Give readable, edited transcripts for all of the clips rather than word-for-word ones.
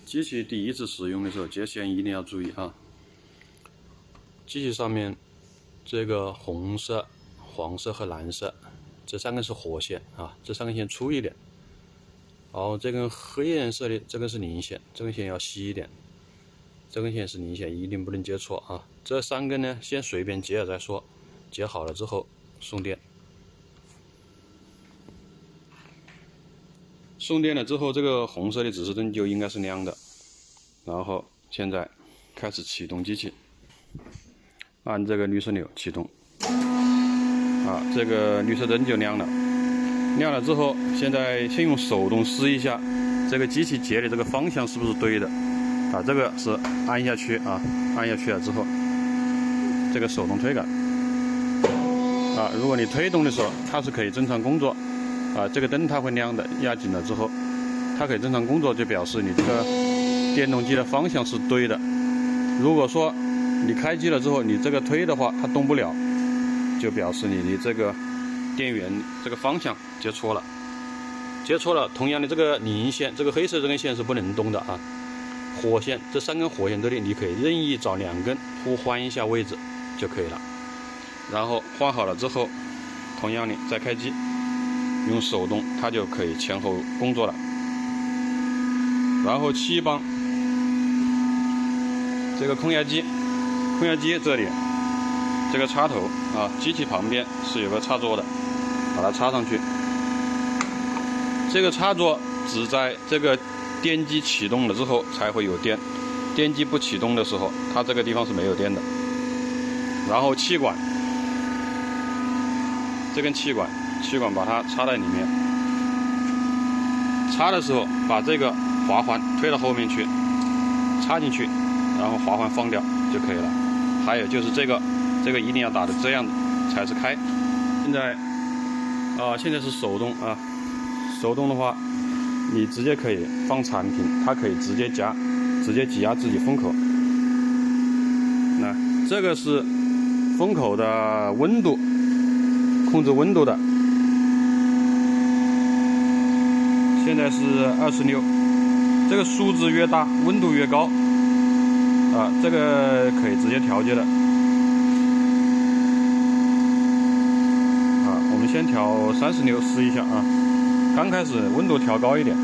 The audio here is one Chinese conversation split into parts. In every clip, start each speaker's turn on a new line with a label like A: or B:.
A: 机器第一次使用的时候，接线一定要注意啊。机器上面这个红色、黄色和蓝色这三根是活线啊，这三根线粗一点。然后这根黑颜色的这根是零线，这根线要细一点。这根线是零线，一定不能接错啊。这三根呢，先随便接了再说，接好了之后送电。送电了之后，这个红色的指示灯就应该是亮的。然后现在开始启动机器，按这个绿色钮启动。啊，这个绿色灯就亮了。亮了之后，现在先用手动试一下这个机器接的这个方向是不是对的。啊，这个是按下去啊，按下去了之后，这个手动推杆。啊，如果你推动的时候，它是可以正常工作。啊，这个灯它会亮的，压紧了之后，它可以正常工作，就表示你这个电动机的方向是对的。如果说你开机了之后，你这个推的话，它动不了，就表示你的这个电源这个方向接错了。接错了，同样的这个零线，这个黑色这根线是不能动的啊。火线这三根火线这里，你可以任意找两根互换一下位置就可以了。然后换好了之后，同样的再开机。用手动，它就可以前后工作了。然后气泵，这个空压机这里，这个插头啊，机器旁边是有个插座的，把它插上去。这个插座只在这个电机启动了之后才会有电，电机不启动的时候，它这个地方是没有电的。然后气管，这根气管把它插在里面，插的时候把这个滑环推到后面去，插进去，然后滑环放掉就可以了。还有就是这个一定要打的这样才是开。现在是手动啊，手动的话，你直接可以放产品，它可以直接挤压自己风口。那这个是风口的温度，控制温度的。现在是26，这个数字越大，温度越高，啊，这个可以直接调节的。啊，我们先调36试一下啊，刚开始温度调高一点。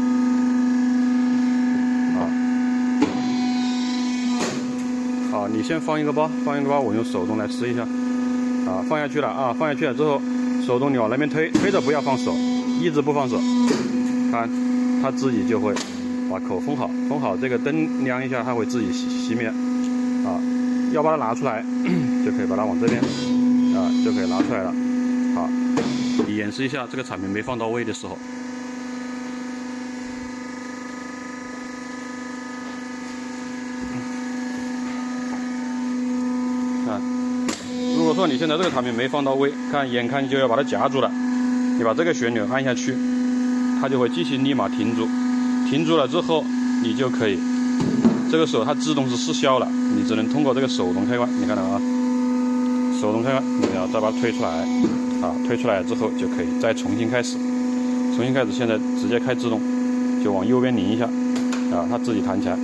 A: 好，你先放一个包，我用手动来试一下。啊，放下去了之后，手动钮那边推着不要放手，一直不放手。看，它自己就会把口封好，这个灯亮一下，它会自己熄灭。啊，要把它拿出来，就可以把它往这边，啊，就可以拿出来了。好，你演示一下这个产品没放到位的时候。看，如果说你现在这个产品没放到位，眼看就要把它夹住了，你把这个旋钮按下去。它就会机器立马停住，停住了之后，你就可以，这个时候它自动是失效了，你只能通过这个手动开关，你看到啊，手动开关，你要再把它推出来，啊，推出来之后就可以再重新开始，现在直接开自动，就往右边拧一下，啊，它自己弹起来。